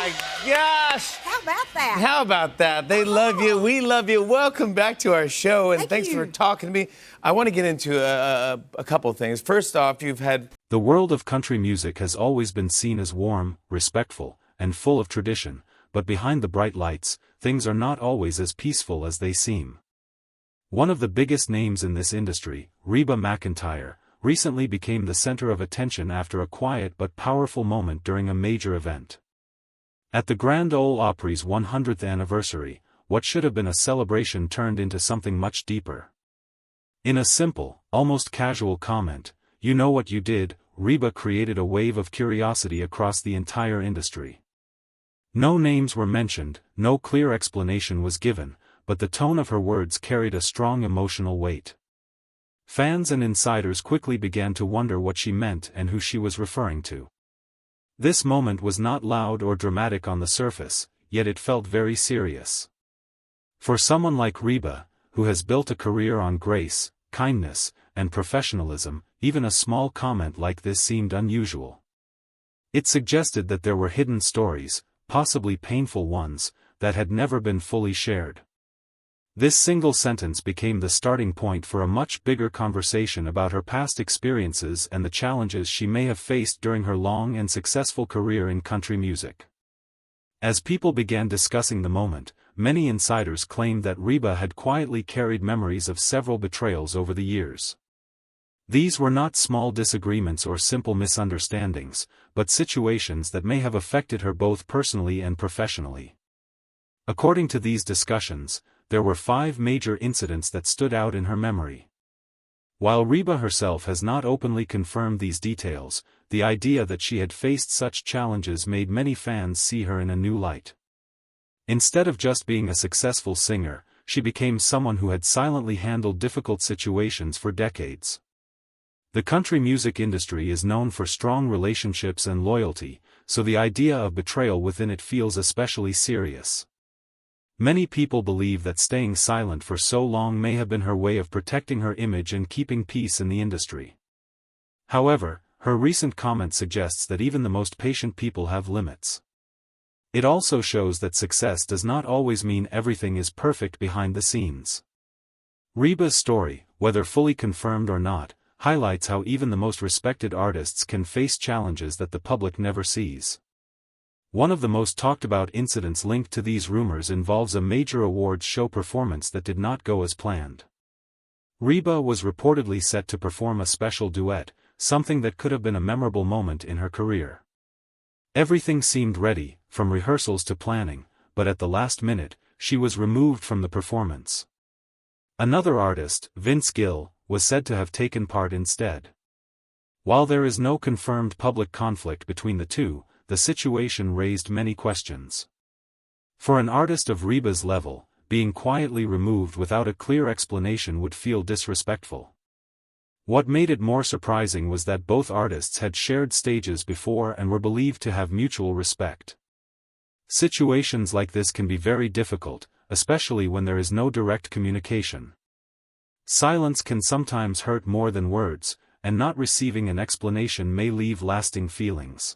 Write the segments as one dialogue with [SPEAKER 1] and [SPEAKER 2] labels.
[SPEAKER 1] my gosh.
[SPEAKER 2] How about that?
[SPEAKER 1] How about that? They love you. We love you. Welcome back to our show, and thanks for talking to me. I want to get into a couple of things. First off, you've had...
[SPEAKER 3] The world of country music has always been seen as warm, respectful, and full of tradition, but behind the bright lights, things are not always as peaceful as they seem. One of the biggest names in this industry, Reba McEntire, recently became the center of attention after a quiet but powerful moment during a major event. At the Grand Ole Opry's 100th anniversary, what should have been a celebration turned into something much deeper. In a simple, almost casual comment, "You know what you did," Reba created a wave of curiosity across the entire industry. No names were mentioned, no clear explanation was given, but the tone of her words carried a strong emotional weight. Fans and insiders quickly began to wonder what she meant and who she was referring to. This moment was not loud or dramatic on the surface, yet it felt very serious. For someone like Reba, who has built a career on grace, kindness, and professionalism, even a small comment like this seemed unusual. It suggested that there were hidden stories, possibly painful ones, that had never been fully shared. This single sentence became the starting point for a much bigger conversation about her past experiences and the challenges she may have faced during her long and successful career in country music. As people began discussing the moment, many insiders claimed that Reba had quietly carried memories of several betrayals over the years. These were not small disagreements or simple misunderstandings, but situations that may have affected her both personally and professionally. According to these discussions, there were 5 major incidents that stood out in her memory. While Reba herself has not openly confirmed these details, the idea that she had faced such challenges made many fans see her in a new light. Instead of just being a successful singer, she became someone who had silently handled difficult situations for decades. The country music industry is known for strong relationships and loyalty, so the idea of betrayal within it feels especially serious. Many people believe that staying silent for so long may have been her way of protecting her image and keeping peace in the industry. However, her recent comment suggests that even the most patient people have limits. It also shows that success does not always mean everything is perfect behind the scenes. Reba's story, whether fully confirmed or not, highlights how even the most respected artists can face challenges that the public never sees. One of the most talked about incidents linked to these rumors involves a major awards show performance that did not go as planned. Reba was reportedly set to perform a special duet, something that could have been a memorable moment in her career. Everything seemed ready, from rehearsals to planning, but at the last minute, she was removed from the performance. Another artist, Vince Gill, was said to have taken part instead. While there is no confirmed public conflict between the two, the situation raised many questions. For an artist of Reba's level, being quietly removed without a clear explanation would feel disrespectful. What made it more surprising was that both artists had shared stages before and were believed to have mutual respect. Situations like this can be very difficult, especially when there is no direct communication. Silence can sometimes hurt more than words, and not receiving an explanation may leave lasting feelings.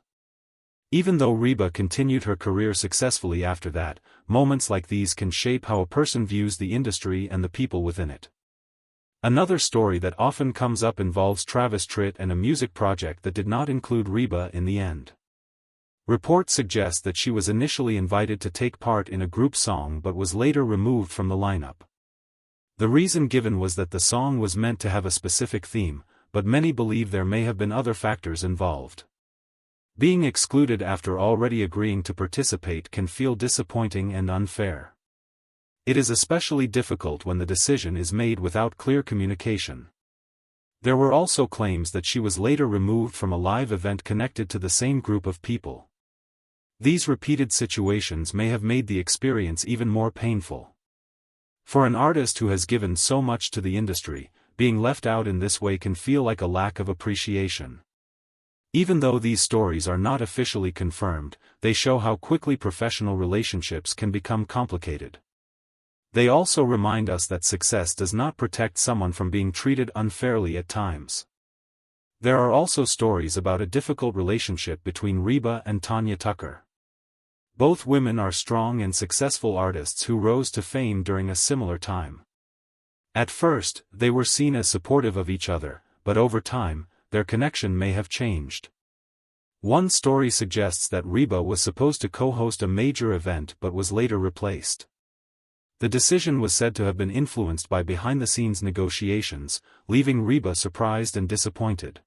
[SPEAKER 3] Even though Reba continued her career successfully after that, moments like these can shape how a person views the industry and the people within it. Another story that often comes up involves Travis Tritt and a music project that did not include Reba in the end. Reports suggest that she was initially invited to take part in a group song but was later removed from the lineup. The reason given was that the song was meant to have a specific theme, but many believe there may have been other factors involved. Being excluded after already agreeing to participate can feel disappointing and unfair. It is especially difficult when the decision is made without clear communication. There were also claims that she was later removed from a live event connected to the same group of people. These repeated situations may have made the experience even more painful. For an artist who has given so much to the industry, being left out in this way can feel like a lack of appreciation. Even though these stories are not officially confirmed, they show how quickly professional relationships can become complicated. They also remind us that success does not protect someone from being treated unfairly at times. There are also stories about a difficult relationship between Reba and Tanya Tucker. Both women are strong and successful artists who rose to fame during a similar time. At first, they were seen as supportive of each other, but over time, their connection may have changed. One story suggests that Reba was supposed to co-host a major event but was later replaced. The decision was said to have been influenced by behind-the-scenes negotiations, leaving Reba surprised and disappointed.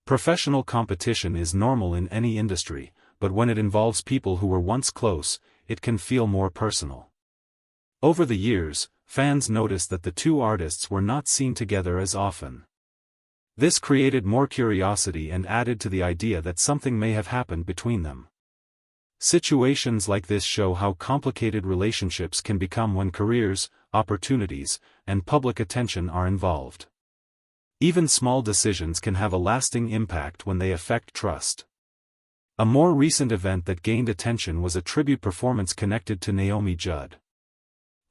[SPEAKER 3] Professional competition is normal in any industry, but when it involves people who were once close, it can feel more personal. Over the years, fans noticed that the two artists were not seen together as often. This created more curiosity and added to the idea that something may have happened between them. Situations like this show how complicated relationships can become when careers, opportunities, and public attention are involved. Even small decisions can have a lasting impact when they affect trust. A more recent event that gained attention was a tribute performance connected to Naomi Judd.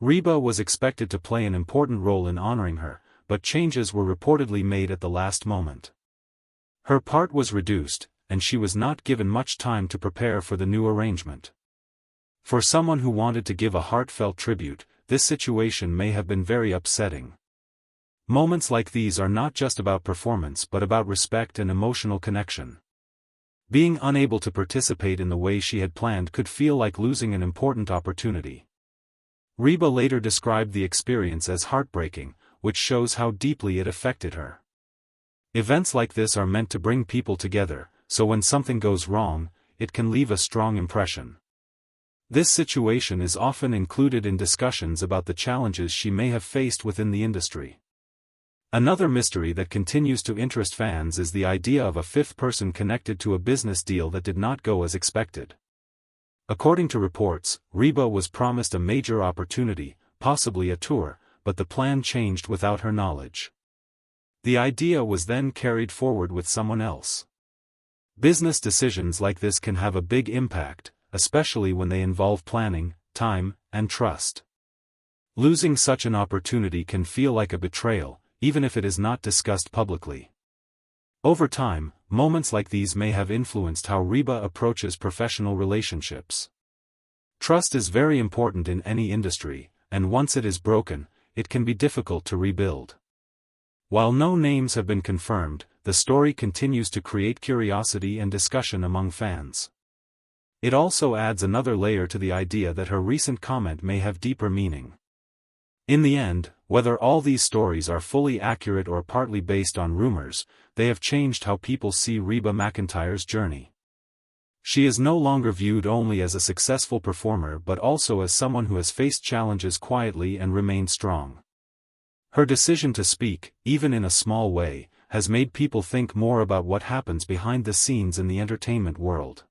[SPEAKER 3] Reba was expected to play an important role in honoring her, but changes were reportedly made at the last moment. Her part was reduced, and she was not given much time to prepare for the new arrangement. For someone who wanted to give a heartfelt tribute, this situation may have been very upsetting. Moments like these are not just about performance but about respect and emotional connection. Being unable to participate in the way she had planned could feel like losing an important opportunity. Reba later described the experience as heartbreaking, which shows how deeply it affected her. Events like this are meant to bring people together, so when something goes wrong, it can leave a strong impression. This situation is often included in discussions about the challenges she may have faced within the industry. Another mystery that continues to interest fans is the idea of a fifth person connected to a business deal that did not go as expected. According to reports, Reba was promised a major opportunity, possibly a tour, but the plan changed without her knowledge. The idea was then carried forward with someone else. Business decisions like this can have a big impact, especially when they involve planning, time, and trust. Losing such an opportunity can feel like a betrayal, even if it is not discussed publicly. Over time, moments like these may have influenced how Reba approaches professional relationships. Trust is very important in any industry, and once it is broken, it can be difficult to rebuild. While no names have been confirmed, the story continues to create curiosity and discussion among fans. It also adds another layer to the idea that her recent comment may have deeper meaning. In the end, whether all these stories are fully accurate or partly based on rumors, they have changed how people see Reba McEntire's journey. She is no longer viewed only as a successful performer but also as someone who has faced challenges quietly and remained strong. Her decision to speak, even in a small way, has made people think more about what happens behind the scenes in the entertainment world.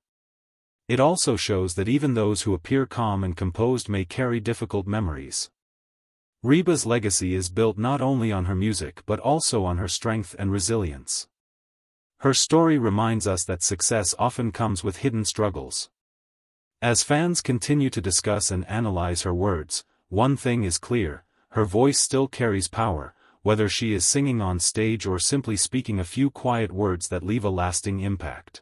[SPEAKER 3] It also shows that even those who appear calm and composed may carry difficult memories. Reba's legacy is built not only on her music but also on her strength and resilience. Her story reminds us that success often comes with hidden struggles. As fans continue to discuss and analyze her words, one thing is clear: her voice still carries power, whether she is singing on stage or simply speaking a few quiet words that leave a lasting impact.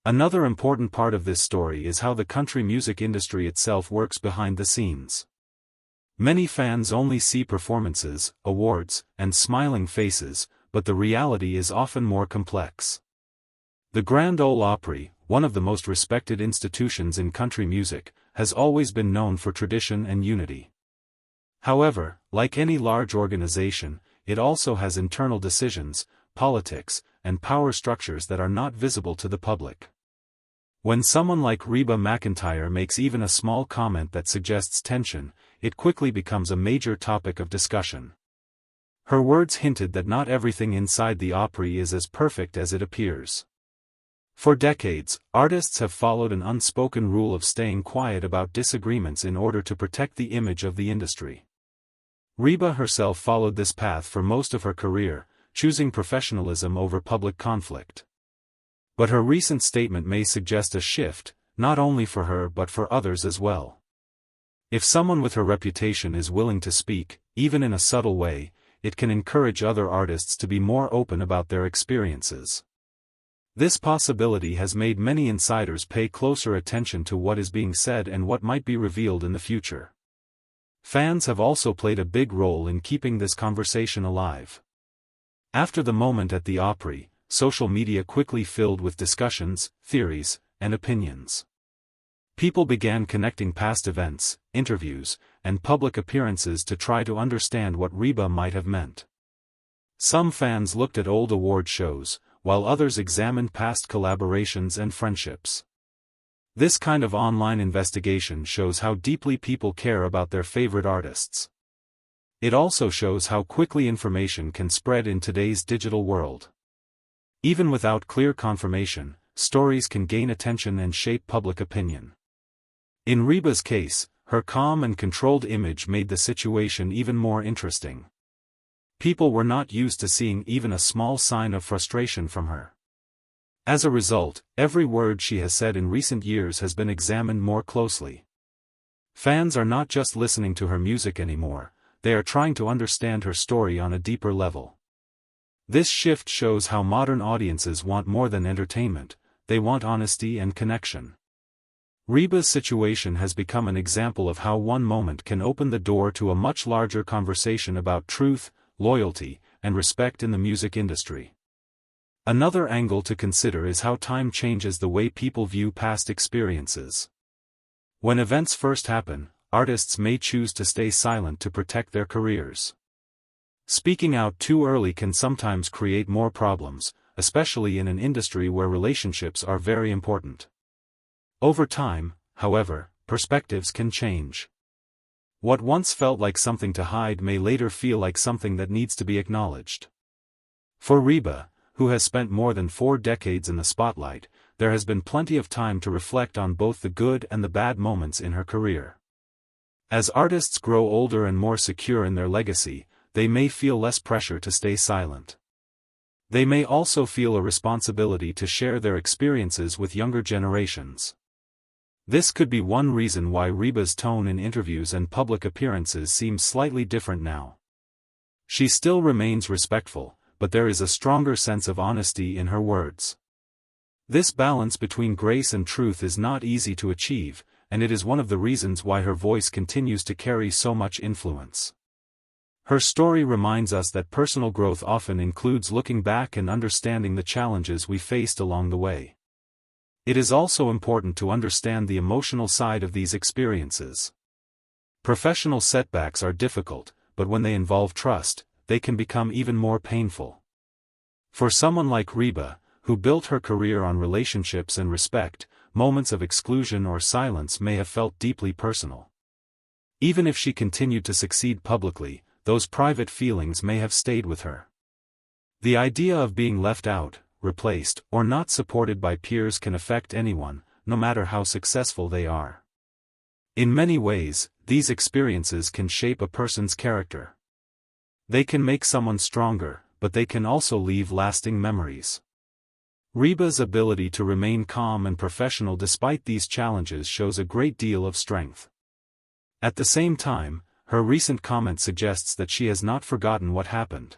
[SPEAKER 3] Another important part of this story is how the country music industry itself works behind the scenes. Many fans only see performances, awards, and smiling faces, but the reality is often more complex. The Grand Ole Opry, one of the most respected institutions in country music, has always been known for tradition and unity. However, like any large organization, it also has internal decisions, politics, and power structures that are not visible to the public. When someone like Reba McEntire makes even a small comment that suggests tension, it quickly becomes a major topic of discussion. Her words hinted that not everything inside the Opry is as perfect as it appears. For decades, artists have followed an unspoken rule of staying quiet about disagreements in order to protect the image of the industry. Reba herself followed this path for most of her career, choosing professionalism over public conflict. But her recent statement may suggest a shift, not only for her but for others as well. If someone with her reputation is willing to speak, even in a subtle way, it can encourage other artists to be more open about their experiences. This possibility has made many insiders pay closer attention to what is being said and what might be revealed in the future. Fans have also played a big role in keeping this conversation alive. After the moment at the Opry, social media quickly filled with discussions, theories, and opinions. People began connecting past events, interviews, and public appearances to try to understand what Reba might have meant. Some fans looked at old award shows, while others examined past collaborations and friendships. This kind of online investigation shows how deeply people care about their favorite artists. It also shows how quickly information can spread in today's digital world. Even without clear confirmation, stories can gain attention and shape public opinion. In Reba's case, her calm and controlled image made the situation even more interesting. People were not used to seeing even a small sign of frustration from her. As a result, every word she has said in recent years has been examined more closely. Fans are not just listening to her music anymore, they are trying to understand her story on a deeper level. This shift shows how modern audiences want more than entertainment, they want honesty and connection. Reba's situation has become an example of how one moment can open the door to a much larger conversation about truth, loyalty, and respect in the music industry. Another angle to consider is how time changes the way people view past experiences. When events first happen, artists may choose to stay silent to protect their careers. Speaking out too early can sometimes create more problems, especially in an industry where relationships are very important. Over time, however, perspectives can change. What once felt like something to hide may later feel like something that needs to be acknowledged. For Reba, who has spent more than 4 decades in the spotlight, there has been plenty of time to reflect on both the good and the bad moments in her career. As artists grow older and more secure in their legacy, they may feel less pressure to stay silent. They may also feel a responsibility to share their experiences with younger generations. This could be one reason why Reba's tone in interviews and public appearances seems slightly different now. She still remains respectful, but there is a stronger sense of honesty in her words. This balance between grace and truth is not easy to achieve, and it is one of the reasons why her voice continues to carry so much influence. Her story reminds us that personal growth often includes looking back and understanding the challenges we faced along the way. It is also important to understand the emotional side of these experiences. Professional setbacks are difficult, but when they involve trust, they can become even more painful. For someone like Reba, who built her career on relationships and respect, moments of exclusion or silence may have felt deeply personal. Even if she continued to succeed publicly, those private feelings may have stayed with her. The idea of being left out, replaced, or not supported by peers can affect anyone, no matter how successful they are. In many ways, these experiences can shape a person's character. They can make someone stronger, but they can also leave lasting memories. Reba's ability to remain calm and professional despite these challenges shows a great deal of strength. At the same time, her recent comment suggests that she has not forgotten what happened.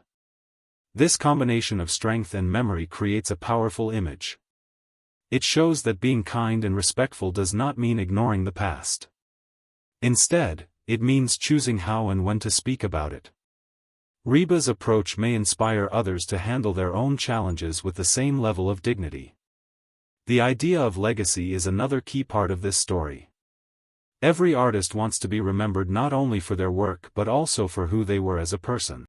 [SPEAKER 3] This combination of strength and memory creates a powerful image. It shows that being kind and respectful does not mean ignoring the past. Instead, it means choosing how and when to speak about it. Reba's approach may inspire others to handle their own challenges with the same level of dignity. The idea of legacy is another key part of this story. Every artist wants to be remembered not only for their work but also for who they were as a person.